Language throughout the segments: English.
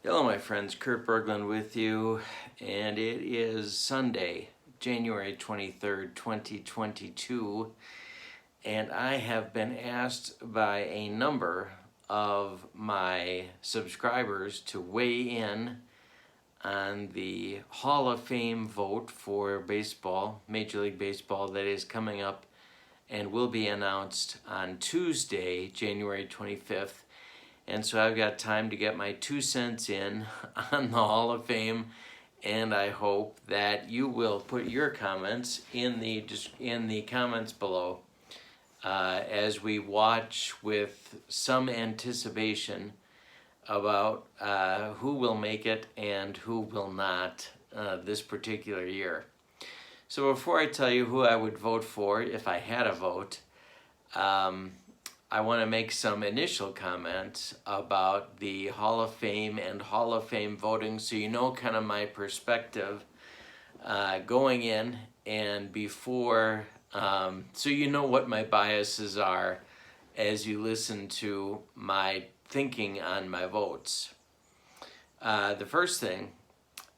Hello my friends, Curt with you, and it is Sunday, January 23rd, 2022, and I have been asked by a number of my subscribers to weigh in on the Hall of Fame vote for baseball, Major League Baseball, that is coming up and will be announced on Tuesday, January 25th. And so I've got time to get my 2 cents in on the Hall of Fame, and I hope that you will put your comments in the comments below as we watch with some anticipation about who will make it and who will not this particular year. So before I tell you who I would vote for if I had a vote, I want to make some initial comments about the Hall of Fame and Hall of Fame voting, so you know kind of my perspective going in and before, so you know what my biases are as you listen to my thinking on my votes. The first thing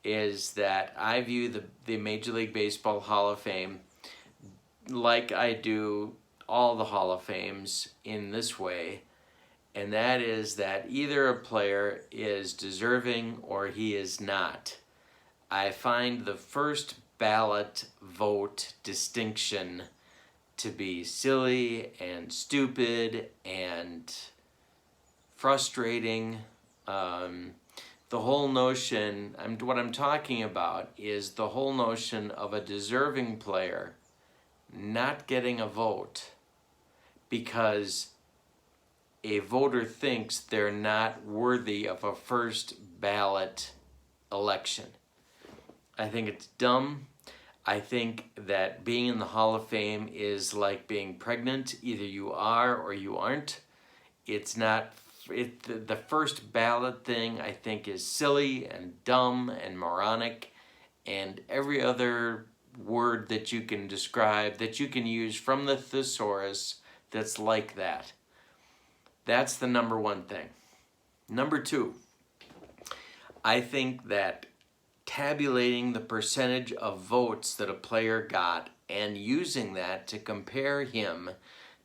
is that I view the Major League Baseball Hall of Fame like I do all the Hall of Fames in this way, and that is that either a player is deserving or he is not. I find the first ballot vote distinction to be silly and stupid and frustrating. The whole notion, what I'm talking about is the whole notion of a deserving player not getting a vote because a voter thinks they're not worthy of a first ballot election. I think it's dumb. I think that being in the Hall of Fame is like being pregnant. Either you are or you aren't. It's not, the first ballot thing I think is silly and dumb and moronic, and every other word that you can describe, that you can use from the thesaurus that's like that. That's the number one thing. Number two, I think that tabulating the percentage of votes that a player got and using that to compare him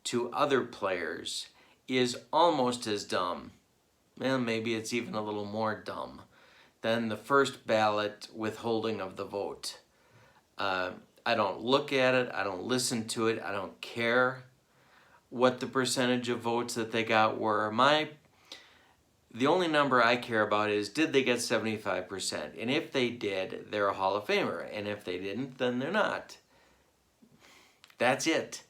to other players is almost as dumb, well, maybe it's even a little more dumb, than the first ballot withholding of the vote. I don't look at it, I don't listen to it, I don't care what the percentage of votes that they got were. The only number I care about is, did they get 75%? And if they did, they're a Hall of Famer. And if they didn't, then they're not. That's it.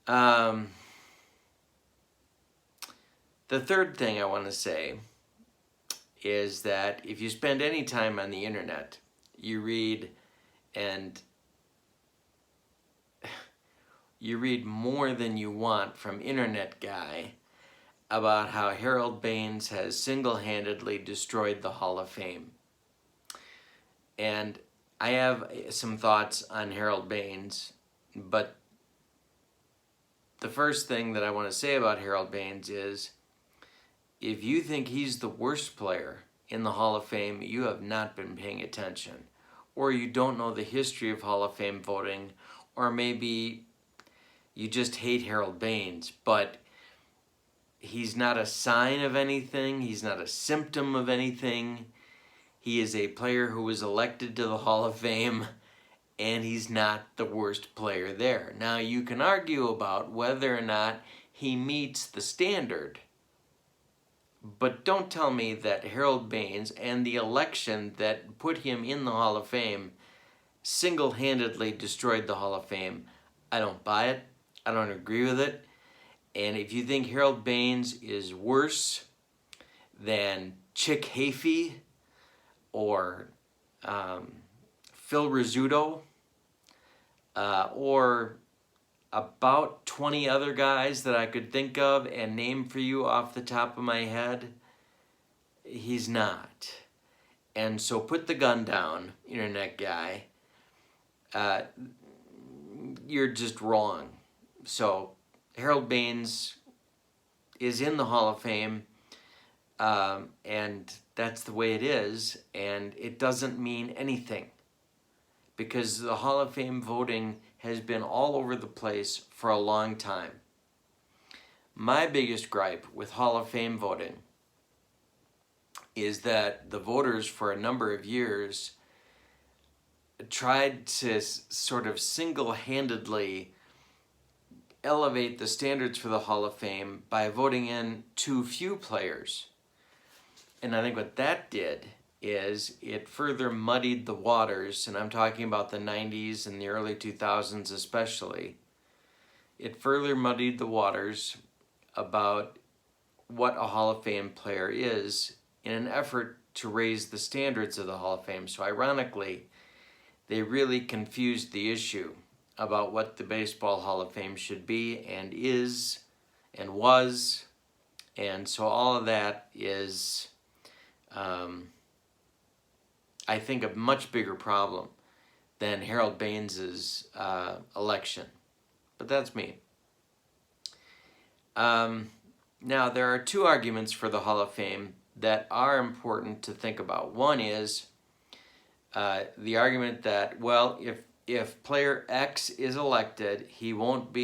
The third thing I want to say is that if you spend any time on the internet, you read more than you want from Internet Guy about how Harold Baines has single-handedly destroyed the Hall of Fame. And I have some thoughts on Harold Baines, but the first thing that I want to say about Harold Baines is, if you think he's the worst player in the Hall of Fame, you have not been paying attention, or you don't know the history of Hall of Fame voting, or maybe you just hate Harold Baines. But he's not a sign of anything. He's not a symptom of anything. He is a player who was elected to the Hall of Fame, and he's not the worst player there. Now, you can argue about whether or not he meets the standard, but don't tell me that Harold Baines and the election that put him in the Hall of Fame single-handedly destroyed the Hall of Fame. I don't buy it. I don't agree with it. And if you think Harold Baines is worse than Chick Hafey or Phil Rizzuto or about 20 other guys that I could think of and name for you off the top of my head, he's not. And so put the gun down, Internet Guy. You're just wrong. So Harold Baines is in the Hall of Fame. and that's the way it is, and it doesn't mean anything because the Hall of Fame voting has been all over the place for a long time. My biggest gripe with Hall of Fame voting is that the voters for a number of years tried to sort of single-handedly elevate the standards for the Hall of Fame by voting in too few players. And I think what that did is it further muddied the waters, and I'm talking about the 90s and the early 2000s especially. It further muddied the waters about what a Hall of Fame player is in an effort to raise the standards of the Hall of Fame. So ironically, they really confused the issue about what the Baseball Hall of Fame should be and is and was. And so all of that is, I think, a much bigger problem than Harold Baines's election. But that's me. Now, there are two arguments for the Hall of Fame that are important to think about. One is the argument that, well, if player X is elected, he won't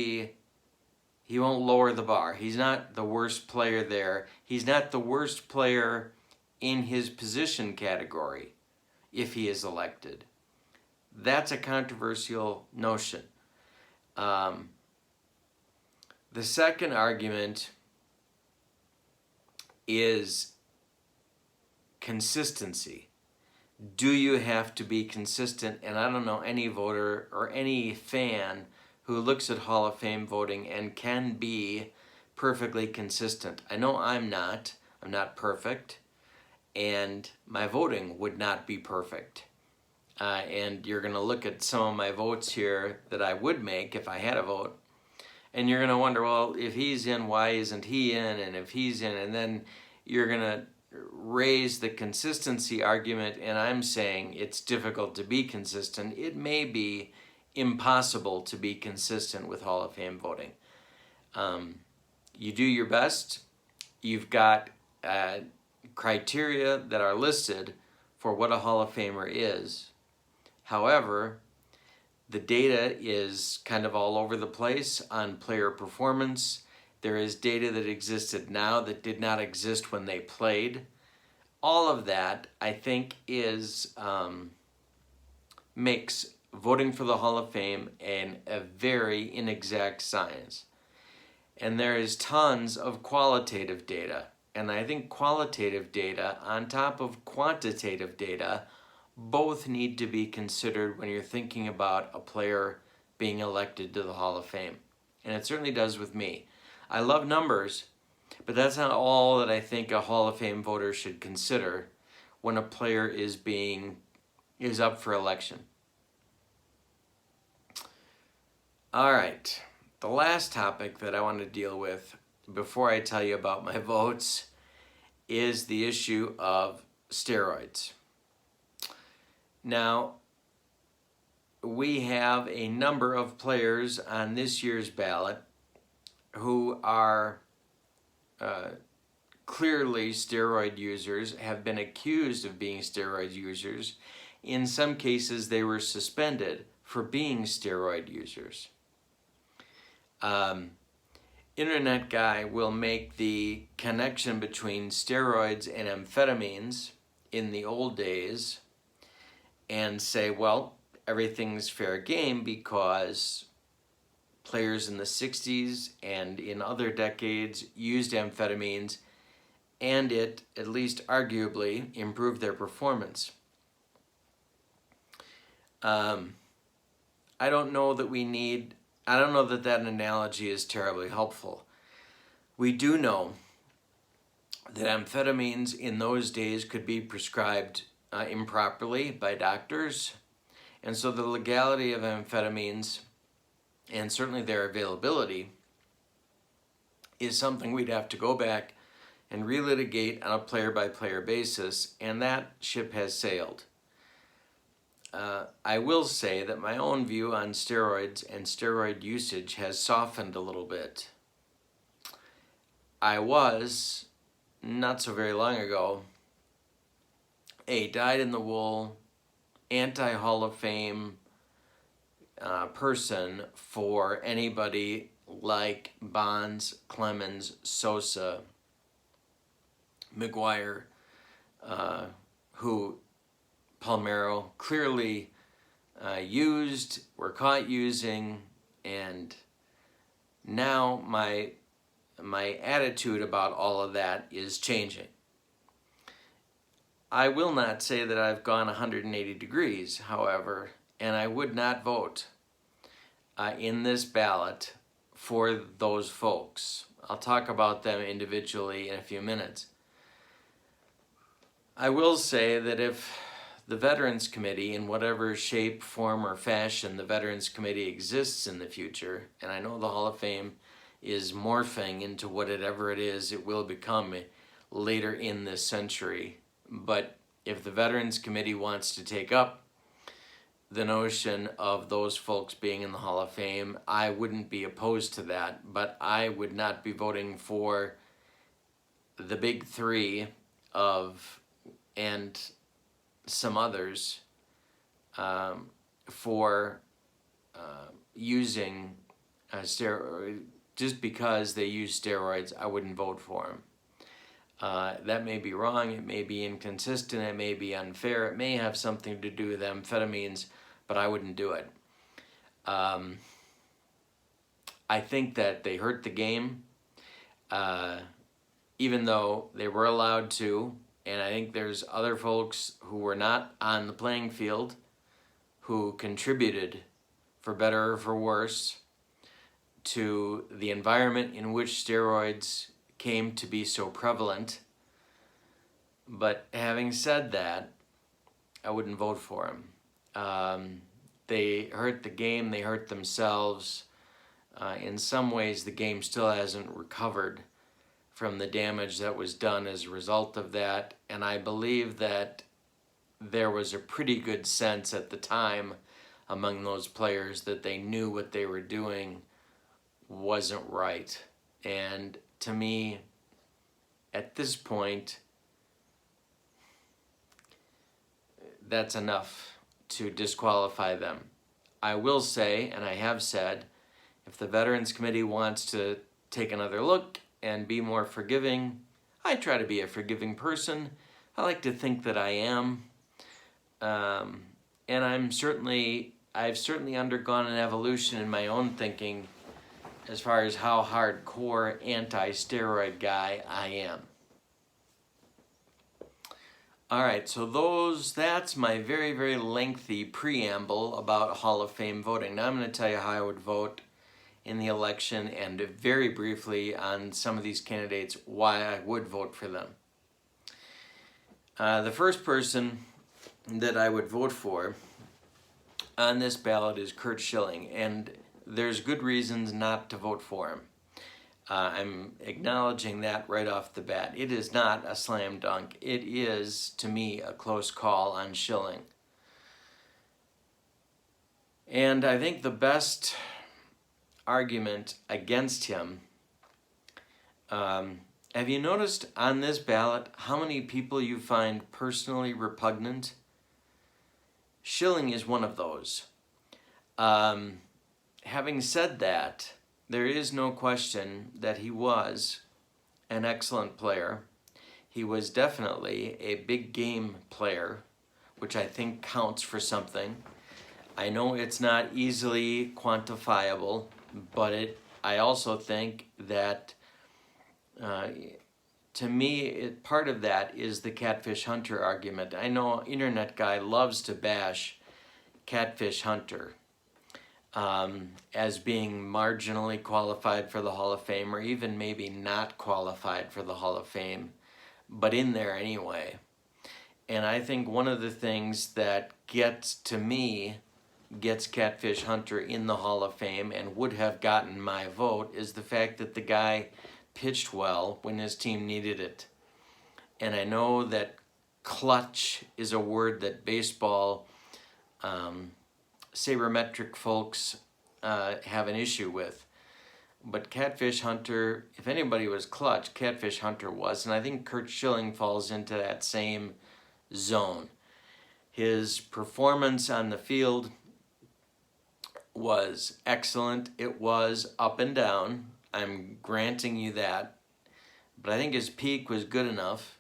lower the bar. He's not the worst player there. He's not the worst player in his position category if he is elected. That's a controversial notion. The second argument is consistency. Do you have to be consistent? And I don't know any voter or any fan who looks at Hall of Fame voting and can be perfectly consistent. I know I'm not. I'm not perfect. And my voting would not be perfect. And you're going to look at some of my votes here that I would make if I had a vote. And you're going to wonder, well, if he's in, why isn't he in? And if he's in, and then you're going to raise the consistency argument, and I'm saying it's difficult to be consistent. It may be impossible to be consistent with Hall of Fame voting. You do your best. You've got criteria that are listed for what a Hall of Famer is. However, the data is kind of all over the place on player performance. There is data that existed now that did not exist when they played. All of that, I think, makes voting for the Hall of Fame a very inexact science. And there is tons of qualitative data. And I think qualitative data on top of quantitative data both need to be considered when you're thinking about a player being elected to the Hall of Fame. And it certainly does with me. I love numbers, but that's not all that I think a Hall of Fame voter should consider when a player is up for election. All right, the last topic that I want to deal with before I tell you about my votes is the issue of steroids. Now, we have a number of players on this year's ballot who are clearly steroid users, have been accused of being steroid users. In some cases, they were suspended for being steroid users. Internet guy will make the connection between steroids and amphetamines in the old days and say, well, everything's fair game because players in the 60s and in other decades used amphetamines and it, at least arguably, improved their performance. I don't know that that analogy is terribly helpful. We do know that amphetamines in those days could be prescribed improperly by doctors, and so the legality of amphetamines and certainly their availability is something we'd have to go back and relitigate on a player-by-player basis, and that ship has sailed. I will say that my own view on steroids and steroid usage has softened a little bit. I was not so very long ago, a dyed-in-the-wool, anti-Hall of Fame person for anybody like Bonds, Clemens, Sosa, McGuire, who Palmeiro clearly used, were caught using, and now my attitude about all of that is changing. I will not say that I've gone 180 degrees, however, and I would not vote in this ballot for those folks. I'll talk about them individually in a few minutes. I will say that if the Veterans Committee, in whatever shape, form, or fashion the Veterans Committee exists in the future, and I know the Hall of Fame is morphing into whatever it is it will become later in this century, but if the Veterans Committee wants to take up the notion of those folks being in the Hall of Fame, I wouldn't be opposed to that, but I would not be voting for the big three and some others for using steroids. Just because they use steroids, I wouldn't vote for them. That may be wrong, it may be inconsistent, it may be unfair, it may have something to do with amphetamines, but I wouldn't do it. I think that they hurt the game, even though they were allowed to, and I think there's other folks who were not on the playing field who contributed, for better or for worse, to the environment in which steroids came to be so prevalent. But having said that, I wouldn't vote for them. They hurt the game, they hurt themselves. In some ways, the game still hasn't recovered from the damage that was done as a result of that, and I believe that there was a pretty good sense at the time among those players that they knew what they were doing wasn't right. And to me, at this point, that's enough to disqualify them. I will say, and I have said, if the Veterans Committee wants to take another look and be more forgiving, I try to be a forgiving person. I like to think that I am. And I've certainly undergone an evolution in my own thinking as far as how hardcore anti-steroid guy I am. All right, so that's my very, very lengthy preamble about Hall of Fame voting. Now I'm going to tell you how I would vote in the election, and very briefly on some of these candidates, why I would vote for them. The first person that I would vote for on this ballot is Curt Schilling, and there's good reasons not to vote for him. I'm acknowledging that right off the bat. It is not a slam dunk. It is, to me, a close call on Schilling. And I think the best argument against him, have you noticed on this ballot how many people you find personally repugnant? Schilling is one of those. Having said that, there is no question that he was an excellent player. He was definitely a big game player, which I think counts for something. I know it's not easily quantifiable, but I also think that, to me, part of that is the Catfish Hunter argument. I know internet guy loves to bash Catfish Hunter as being marginally qualified for the Hall of Fame, or even maybe not qualified for the Hall of Fame, but in there anyway. And I think one of the things that gets Catfish Hunter in the Hall of Fame and would have gotten my vote is the fact that the guy pitched well when his team needed it. And I know that clutch is a word that baseball sabermetric folks have an issue with. but Catfish Hunter, if anybody was clutch, Catfish Hunter was, and I think Curt Schilling falls into that same zone. His performance on the field was excellent. It was up and down. I'm granting you that. But I think his peak was good enough,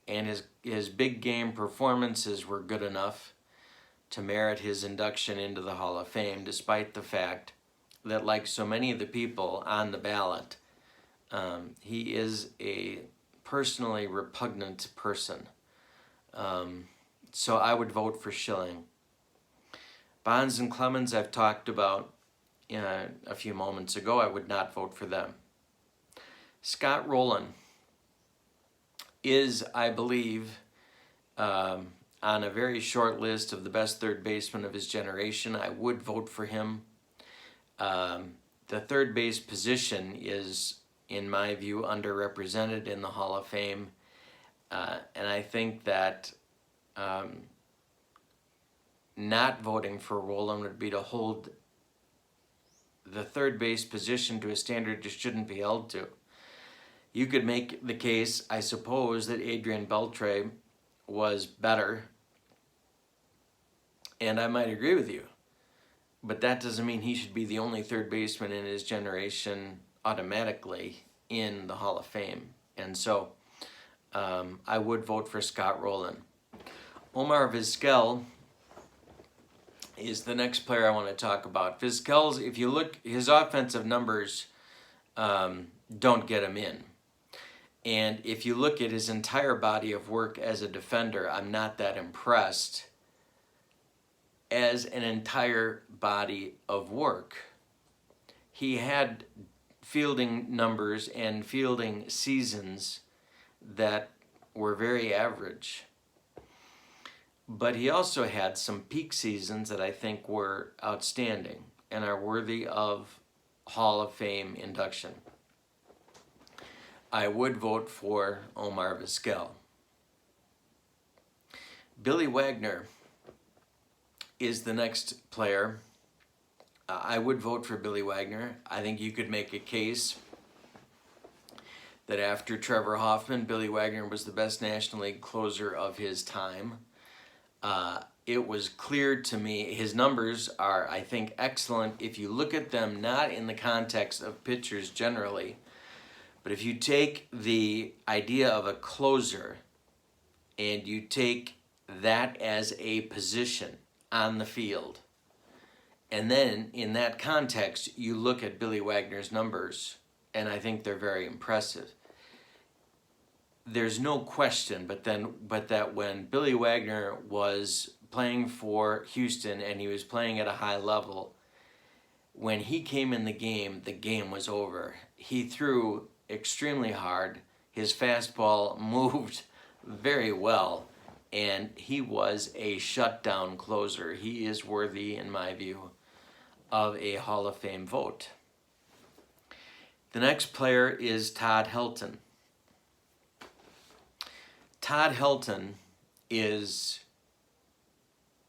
and his big game performances were good enough to merit his induction into the Hall of Fame, despite the fact that, like so many of the people on the ballot, he is a personally repugnant person. So I would vote for Schilling. Bonds and Clemens I've talked about a few moments ago. I would not vote for them. Scott Rollins is, I believe, on a very short list of the best third baseman of his generation. I would vote for him. The third base position is, in my view, underrepresented in the Hall of Fame. And I think that not voting for Rollins would be to hold the third base position to a standard it shouldn't be held to. You could make the case, I suppose, that Adrian Beltre was better, and I might agree with you. But that doesn't mean he should be the only third baseman in his generation automatically in the Hall of Fame. And so I would vote for Scott Rollins. Omar Vizquel is the next player I want to talk about. Vizquel's, if you look, his offensive numbers don't get him in. And if you look at his entire body of work as a defender, I'm not that impressed as an entire body of work. He had fielding numbers and fielding seasons that were very average. But he also had some peak seasons that I think were outstanding and are worthy of Hall of Fame induction. I would vote for Omar Vizquel. Billy Wagner is the next player. I would vote for Billy Wagner. I think you could make a case that after Trevor Hoffman, Billy Wagner was the best National League closer of his time. It was clear to me, his numbers are, I think, excellent if you look at them not in the context of pitchers generally, but if you take the idea of a closer and you take that as a position on the field, and then in that context you look at Billy Wagner's numbers, and I think they're very impressive. There's no question but that when Billy Wagner was playing for Houston and he was playing at a high level, when he came in the game was over. He threw extremely hard. His fastball moved very well, and he was a shutdown closer. He is worthy, in my view, of a Hall of Fame vote. The next player is Todd Helton. Todd Helton is,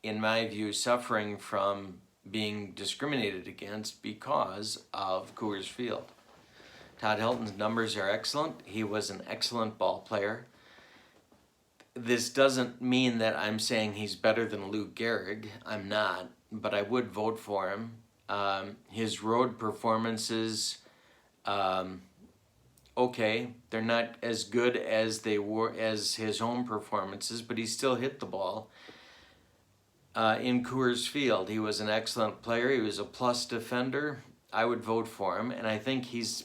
in my view, suffering from being discriminated against because of Coors Field. Todd Helton's numbers are excellent. He was an excellent ball player. This doesn't mean that I'm saying he's better than Lou Gehrig. I'm not, but I would vote for him. His road performances, okay, they're not as good as they were as his home performances, but he still hit the ball. In Coors Field, he was an excellent player. He was a plus defender. I would vote for him, and I think he's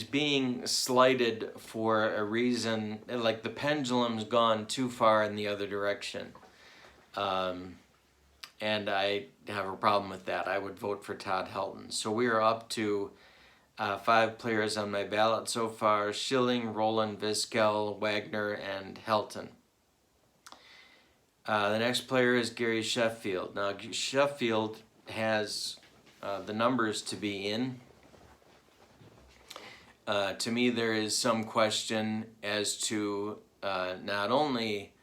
being slighted for a reason, like the pendulum's gone too far in the other direction. And I have a problem with that. I would vote for Todd Helton. So we are up to 5 players on my ballot so far: Schilling, Rollins, Vizquel, Wagner, and Helton. The next player is Gary Sheffield. Now, Sheffield has the numbers to be in. To me, there is some question as to not only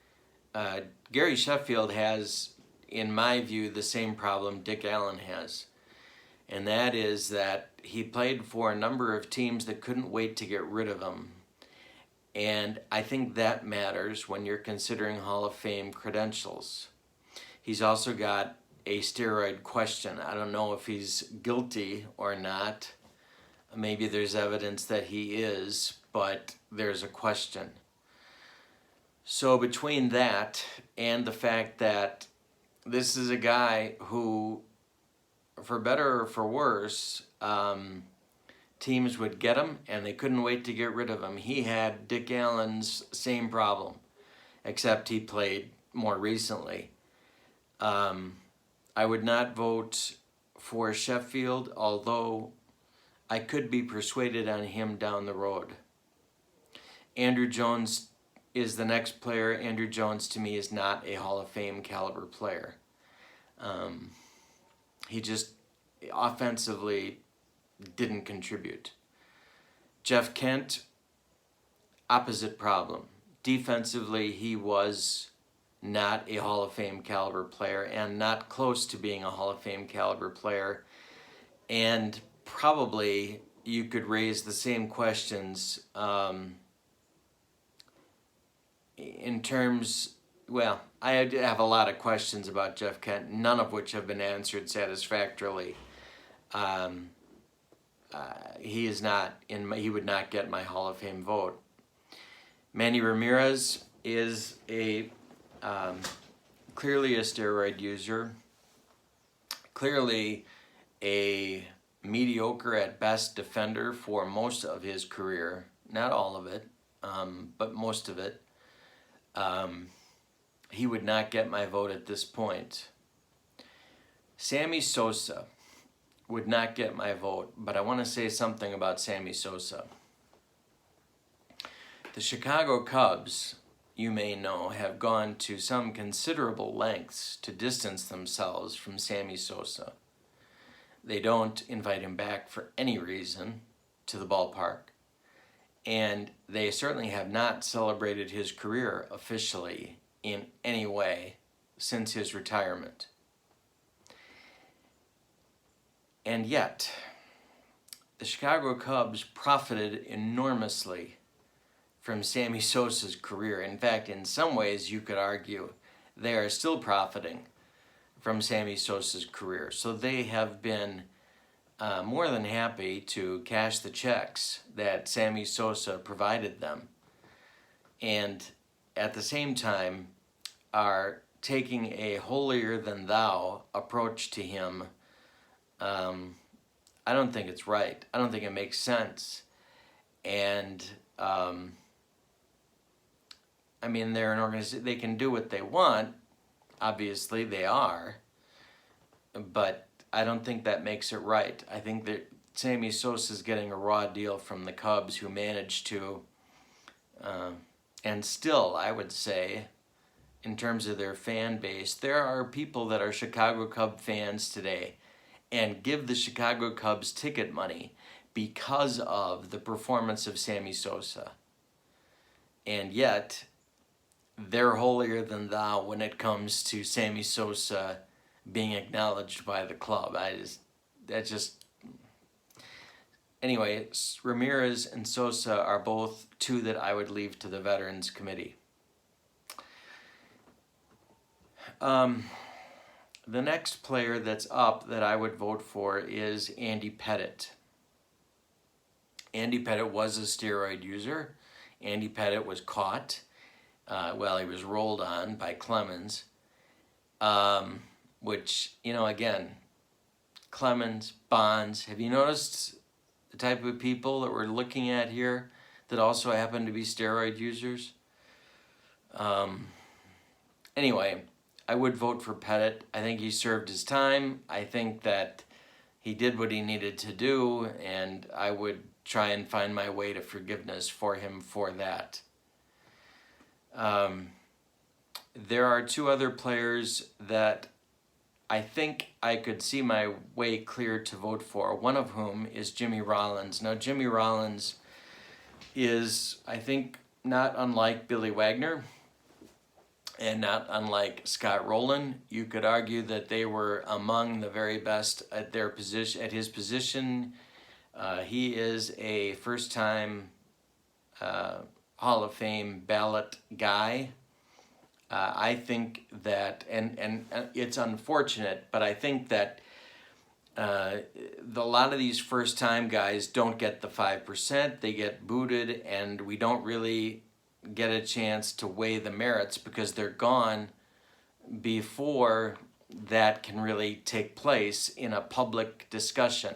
Gary Sheffield has, in my view, the same problem Dick Allen has. and that is that he played for a number of teams that couldn't wait to get rid of him. And I think that matters when you're considering Hall of Fame credentials. He's also got a steroid question. I don't know if he's guilty or not. Maybe there's evidence that he is, but there's a question. So between that and the fact that this is a guy who, for better or for worse, teams would get him and they couldn't wait to get rid of him. He had Dick Allen's same problem, except he played more recently. I would not vote for Sheffield, although I could be persuaded on him down the road. Andrew Jones is the next player. Andrew Jones, to me, is not a Hall of Fame caliber player. He just offensively didn't contribute. Jeff Kent, opposite problem. Defensively, he was not a Hall of Fame caliber player and not close to being a Hall of Fame caliber player. And probably you could raise the same questions in terms, well, I have a lot of questions about Jeff Kent, none of which have been answered satisfactorily. He is not he would not get my Hall of Fame vote. Manny Ramirez is clearly a steroid user, clearly a mediocre at best defender for most of his career, not all of it, but most of it. He would not get my vote at this point. Sammy Sosa would not get my vote, but I want to say something about Sammy Sosa. The Chicago Cubs, you may know, have gone to some considerable lengths to distance themselves from Sammy Sosa. They don't invite him back for any reason to the ballpark, and they certainly have not celebrated his career officially in any way since his retirement. And yet, the Chicago Cubs profited enormously from Sammy Sosa's career. In fact, in some ways, you could argue they are still profiting from Sammy Sosa's career. So they have been more than happy to cash the checks that Sammy Sosa provided them. And at the same time, are taking a holier-than-thou approach to him. I don't think it's right. I don't think it makes sense. And I mean, they're an organization. They can do what they want. Obviously, they are. But I don't think that makes it right. I think that Sammy Sosa is getting a raw deal from the Cubs, who managed to, and still, I would say, in terms of their fan base, there are people that are Chicago Cub fans today and give the Chicago Cubs ticket money because of the performance of Sammy Sosa. And yet, they're holier than thou when it comes to Sammy Sosa being acknowledged by the club. Anyway, Ramirez and Sosa are both two that I would leave to the Veterans Committee. The next player that's up that I would vote for is Andy Pettit. Andy Pettit was a steroid user. Andy Pettit was caught. He was rolled on by Clemens. Which, again, Clemens, Bonds. Have you noticed the type of people that we're looking at here that also happen to be steroid users? Anyway, I would vote for Pettit. I think he served his time. I think that he did what he needed to do, and I would try and find my way to forgiveness for him for that. There are two other players that I think I could see my way clear to vote for, one of whom is Jimmy Rollins. Now, Jimmy Rollins is, I think, not unlike Billy Wagner. And not unlike Scott Rowland, you could argue that they were among the very best at their position, at his position. He is a first-time Hall of Fame ballot guy. I think that, and it's unfortunate, but I think that a lot of these first-time guys don't get the 5%. They get booted, and we don't really get a chance to weigh the merits because they're gone before that can really take place in a public discussion.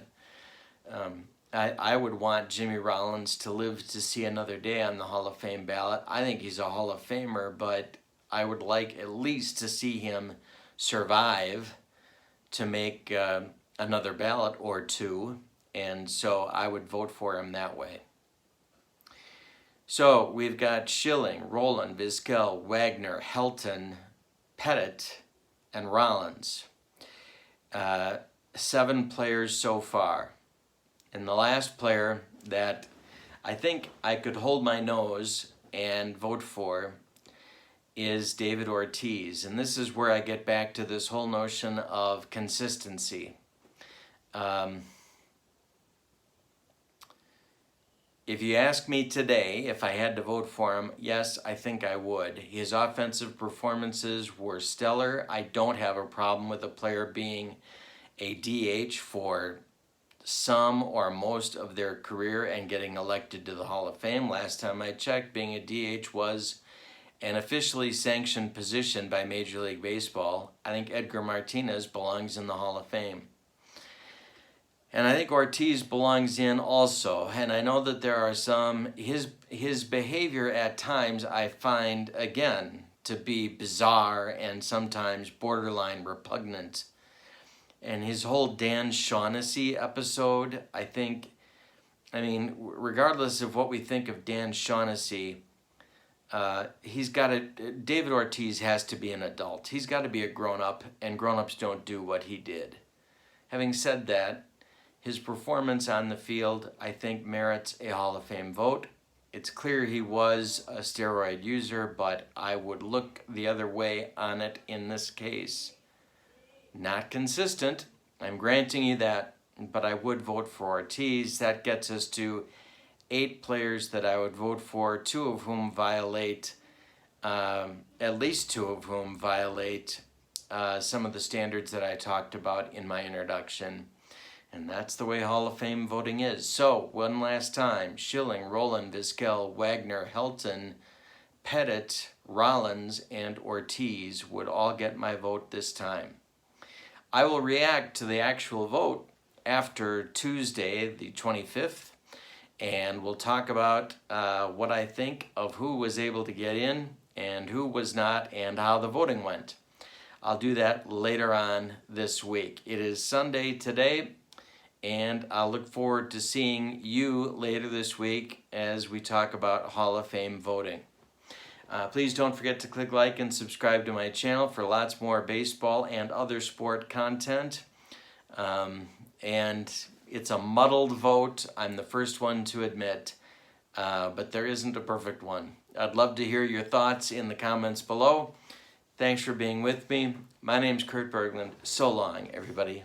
I would want Jimmy Rollins to live to see another day on the Hall of Fame ballot. I think he's a Hall of Famer, but I would like at least to see him survive to make another ballot or two, and so I would vote for him that way. So we've got Schilling, Rollins, Vizquel, Wagner, Helton, Pettit, and Rollins. 7 players so far. And the last player that I think I could hold my nose and vote for is David Ortiz. And this is where I get back to this whole notion of consistency. If you ask me today if I had to vote for him, yes, I think I would. His offensive performances were stellar. I don't have a problem with a player being a DH for some or most of their career and getting elected to the Hall of Fame. Last time I checked, being a DH was an officially sanctioned position by Major League Baseball. I think Edgar Martinez belongs in the Hall of Fame. And I think Ortiz belongs in also. And I know that there are some, his behavior at times I find, again, to be bizarre and sometimes borderline repugnant. And his whole Dan Shaughnessy episode, I mean, regardless of what we think of Dan Shaughnessy, David Ortiz has to be an adult. He's got to be a grown-up, and grown-ups don't do what he did. Having said that, his performance on the field, I think, merits a Hall of Fame vote. It's clear he was a steroid user, but I would look the other way on it in this case. Not consistent, I'm granting you that, but I would vote for Ortiz. That gets us to 8 players that I would vote for, 2 of whom violate, at least 2 of whom violate some of the standards that I talked about in my introduction. And that's the way Hall of Fame voting is. So, one last time, Schilling, Rollins, Vizquel, Wagner, Helton, Pettit, Rollins, and Ortiz would all get my vote this time. I will react to the actual vote after Tuesday, the 25th, and we'll talk about what I think of who was able to get in and who was not and how the voting went. I'll do that later on this week. It is Sunday today, and I'll look forward to seeing you later this week as we talk about Hall of Fame voting. Please don't forget to click like and subscribe to my channel for lots more baseball and other sport content. And it's a muddled vote, I'm the first one to admit, but there isn't a perfect one. I'd love to hear your thoughts in the comments below. Thanks for being with me. My name's Curt Berglund. So long, everybody.